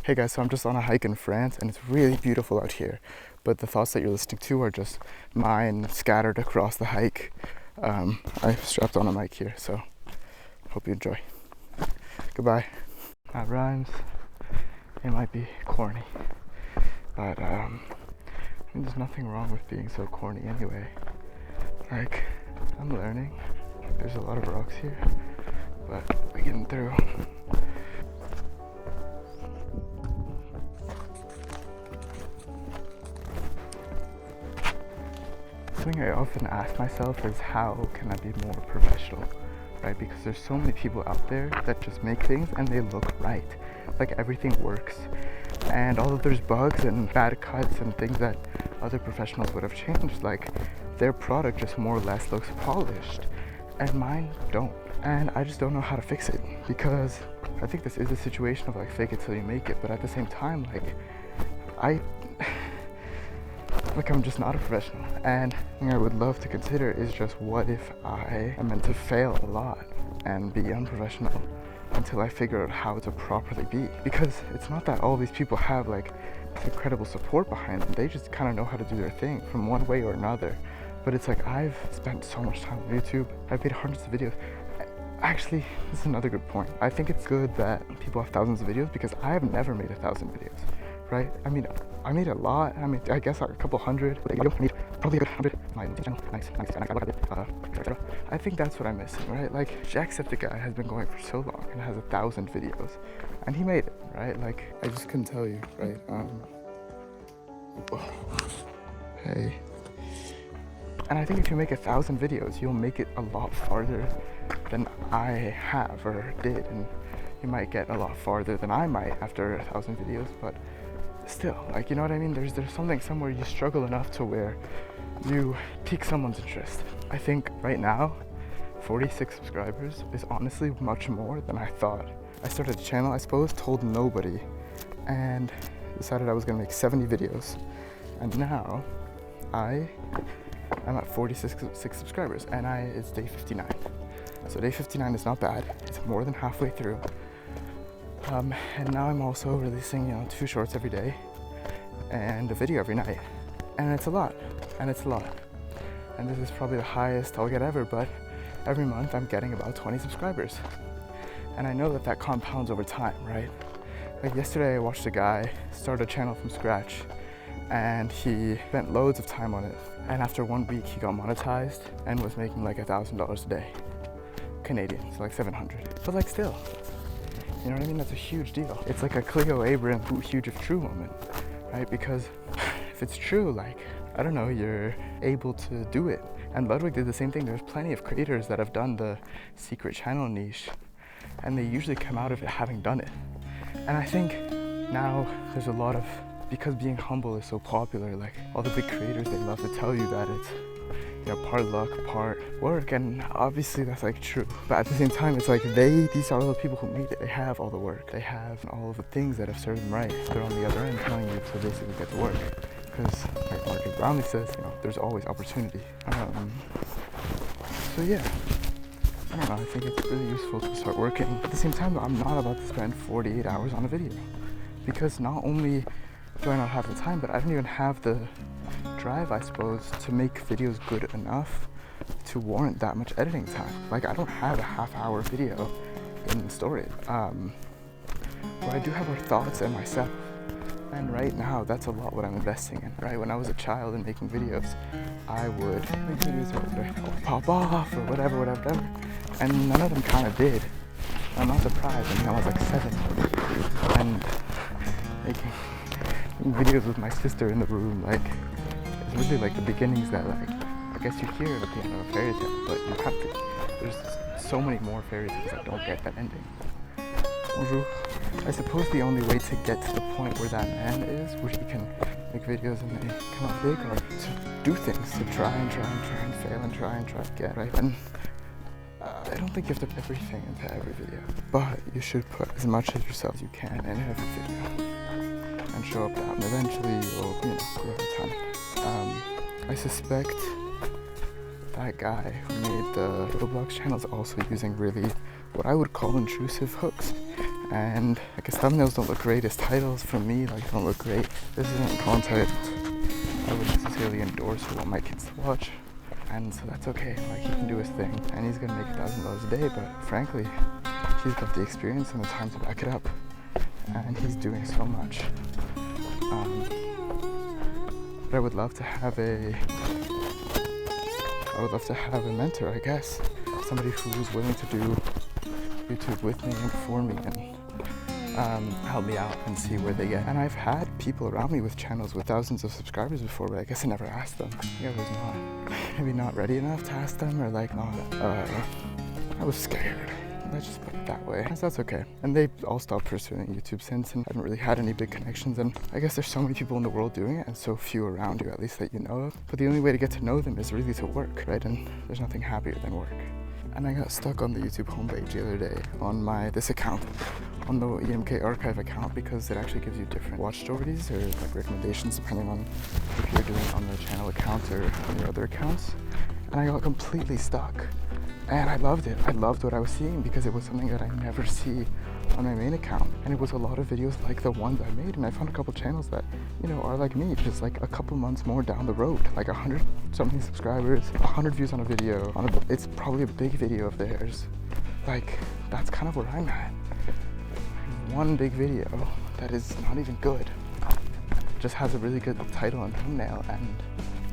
Hey guys, so I'm just on a hike in France and it's really beautiful out here. But the thoughts that you're listening to are just mine scattered across the hike. I've strapped on a mic here, so hope you enjoy. Goodbye. That rhymes. It might be corny, but there's nothing wrong with being so corny anyway. Like, I'm learning. There's a lot of rocks here, but we're getting through. Something I often ask myself is how can I be more professional, right? Because there's so many people out there that just make things and they look right. Like everything works. And although there's bugs and bad cuts and things that other professionals would have changed, like their product just more or less looks polished and mine don't. And I just don't know how to fix it because I think this is a situation of like fake it till you make it, but at the same time, I'm just not a professional. And thing I would love to consider is just what if I am meant to fail a lot and be unprofessional until I figure out how to properly be. Because it's not that all these people have like incredible support behind them. They just kind of know how to do their thing from one way or another. But it's like I've spent so much time on YouTube. I've made hundreds of videos. Actually, this is another good point. I think it's good that people have thousands of videos because I have never made 1,000 videos. Right? I mean, I made a lot. I mean, I guess like a couple hundred. I made probably a good 100. My channel, nice. I think that's what I'm missing, right? Like, Jacksepticeye has been going for so long and has 1,000 videos, and he made it, right? Like, I just couldn't tell you, right? Hey. And I think if you make 1,000 videos, you'll make it a lot farther than I have or did, and you might get a lot farther than I might after 1,000 videos, but still, like, you know what I mean? There's something somewhere you struggle enough to where you pique someone's interest. I think right now, 46 subscribers is honestly much more than I thought. I started a channel, I suppose, told nobody, and decided I was gonna make 70 videos. And now, I'm at 46 subscribers, and it's day 59. So day 59 is not bad. It's more than halfway through. And now I'm also releasing, 2 shorts every day and a video every night. And it's a lot, and this is probably the highest I'll get ever, but every month I'm getting about 20 subscribers. And I know that compounds over time, right? Like yesterday I watched a guy start a channel from scratch and he spent loads of time on it. And after 1 week he got monetized and was making like $1,000 a day. Canadian, so like 700. But like still, you know what I mean? That's a huge deal. It's like a Cleo Abraham huge if true moment, right? Because if it's true, like, I don't know, you're able to do it. And Ludwig did the same thing. There's plenty of creators that have done the secret channel niche and they usually come out of it having done it. And I think now there's a lot of, because being humble is so popular, like all the big creators, they love to tell you that it's, part luck, part work, and obviously that's like true. But at the same time, it's like these are all the people who made it. They have all the work. They have all of the things that have served them right. They're on the other end telling you to basically get to work. Because like Martin Brownlee says, there's always opportunity. So yeah, I don't know, I think it's really useful to start working. At the same time, I'm not about to spend 48 hours on a video. Because not only do I not have the time, but I don't even have the drive, I suppose, to make videos good enough to warrant that much editing time. Like, I don't have a half-hour video in storage. But I do have our thoughts and myself. And right now, that's a lot what I'm investing in, right? When I was a child and making videos, I would make videos where would pop off or whatever. And none of them kind of did. I'm not surprised. I was like 7 and making videos with my sister in the room, like, it's really like the beginnings that, like, I guess you hear it at the end of a fairy tale, but you have to, there's so many more fairy tales that don't get that ending. Bonjour. I suppose the only way to get to the point where that man is, where he can make videos and they come out big, or to do things, to try and fail and try to get right. And I don't think you have to put everything into every video, but you should put as much of yourself as you can in every video and show up that, and eventually you'll, grow a ton. I suspect that guy who made the Roblox channel is also using really what I would call intrusive hooks. And like his thumbnails don't look great, his titles for me like don't look great. This isn't content I would necessarily endorse or want my kids to watch. And so that's okay, like he can do his thing and he's gonna make $1,000 a day, but frankly, he's got the experience and the time to back it up. And he's doing so much. But I would love to have a mentor, I guess. Somebody who's willing to do YouTube with me and for me and help me out and see where they get. And I've had people around me with channels with thousands of subscribers before, but I guess I never asked them. I was maybe not ready enough to ask them, or like not, I was scared. Let's just put it that way. So that's okay. And they all stopped pursuing YouTube since, and I haven't really had any big connections. And I guess there's so many people in the world doing it and so few around you, at least that you know of. But the only way to get to know them is really to work, right? And there's nothing happier than work. And I got stuck on the YouTube homepage the other day on this account, on the EMK archive account, because it actually gives you different watch stories or like recommendations depending on if you're doing it on the channel account or on your other accounts. And I got completely stuck. And I loved it. I loved what I was seeing because it was something that I never see on my main account. And it was a lot of videos like the ones I made. And I found a couple channels that, you know, are like me, just like a couple months more down the road, like 100 something subscribers, 100 views on a video. It's probably a big video of theirs. Like, that's kind of where I'm at. One big video that is not even good. Just has a really good title and thumbnail, and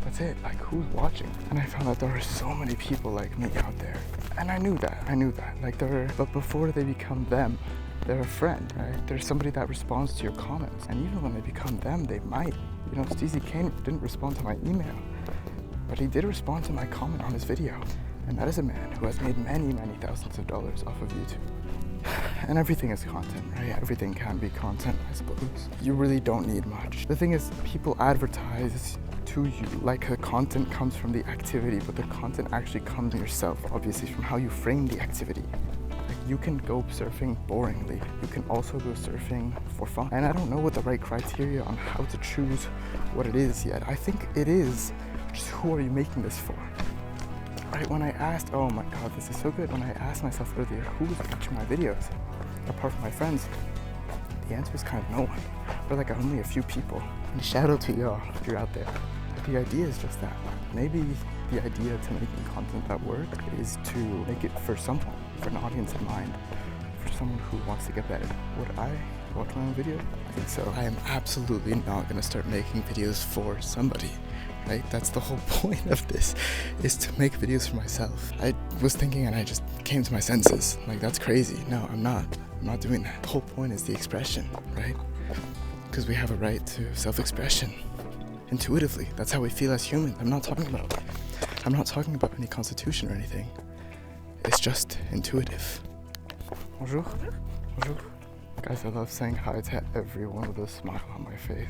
that's it. Like, who's watching? And I found out there are so many people like me out there. And I knew that. Like, but before they become them, they're a friend, right? There's somebody that responds to your comments. And even when they become them, they might. You know, Steezy Kane didn't respond to my email, but he did respond to my comment on his video. And that is a man who has made many, many thousands of dollars off of YouTube. And everything is content, right? Everything can be content, I suppose. You really don't need much. The thing is, people advertise to you like the content comes from the activity, but the content actually comes from yourself, obviously, from how you frame the activity. Like, you can go surfing boringly. You can also go surfing for fun. And I don't know what the right criteria on how to choose what it is yet. I think it is just, who are you making this for? Right, when I asked, oh my god, this is so good, when I asked myself earlier, who is watching my videos, apart from my friends, the answer is kind of no one. Or like only a few people. And shout out to y'all if you're out there. But the idea is just that. Maybe the idea to making content that works is to make it for someone, for an audience in mind, for someone who wants to get better. Would I watch my own video? I think so. I am absolutely not going to start making videos for somebody. Right? That's the whole point of this, is to make videos for myself. I was thinking and I just came to my senses. Like, that's crazy. No, I'm not doing that. The whole point is the expression, right? Because we have a right to self-expression. Intuitively. That's how we feel as humans. I'm not talking about any constitution or anything. It's just intuitive. Bonjour. Bonjour. Guys, I love saying hi to everyone with a smile on my face.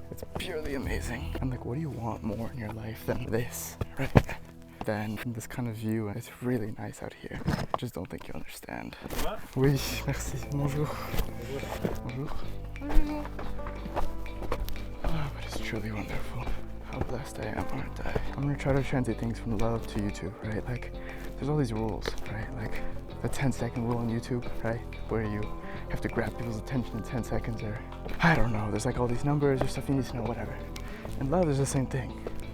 It's purely amazing. I'm like, what do you want more in your life than this, right? Than this kind of view. It's really nice out here. I just don't think you understand. Oui, merci. Bonjour. Bonjour. Bonjour. Oh, but it's truly wonderful. How blessed I am, aren't I? I'm gonna try to translate things from love to YouTube, right? Like, there's all these rules, right? Like the 10-second rule on YouTube, right? Where you have to grab people's attention in 10 seconds, or I don't know, there's like all these numbers or stuff you need to know, whatever. And love is the same thing.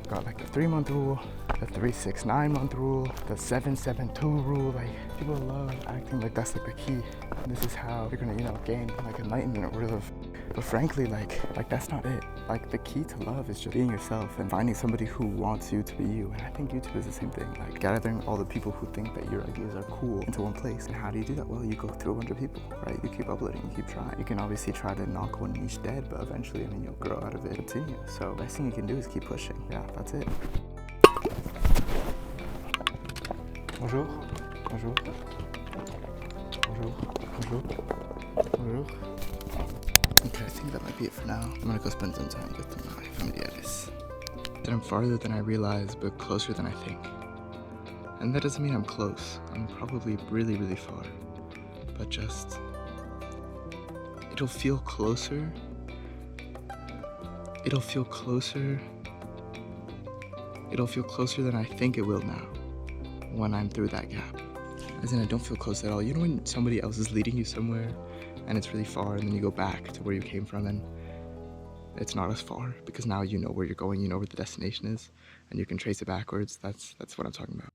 Got like the 3-month rule, the 3-6-9-month rule, the 7-7-2 rule. Like, people love acting like that's like the key. And this is how you're gonna, you know, gain like enlightenment or live. But frankly, like that's not it. Like, the key to love is just being yourself and finding somebody who wants you to be you. And I think YouTube is the same thing. Like, gathering all the people who think that your ideas are cool into one place. And how do you do that? Well, you go through a bunch of people, right? You keep uploading, you keep trying. You can obviously try to knock one niche dead, but eventually, I mean, you'll grow out of it, continue. So the best thing you can do is keep pushing. Yeah, that's it. Bonjour. Bonjour. Bonjour. Bonjour. Bonjour. Okay, I think that might be it for now. I'm gonna go spend some time with my familiares. That I'm farther than I realize, but closer than I think. And that doesn't mean I'm close. I'm probably really, really far. But just... it'll feel closer. It'll feel closer. It'll feel closer than I think it will now, when I'm through that gap. As in, I don't feel close at all. You know when somebody else is leading you somewhere and it's really far, and then you go back to where you came from and it's not as far because now you know where you're going, you know where the destination is, and you can trace it backwards. That's what I'm talking about.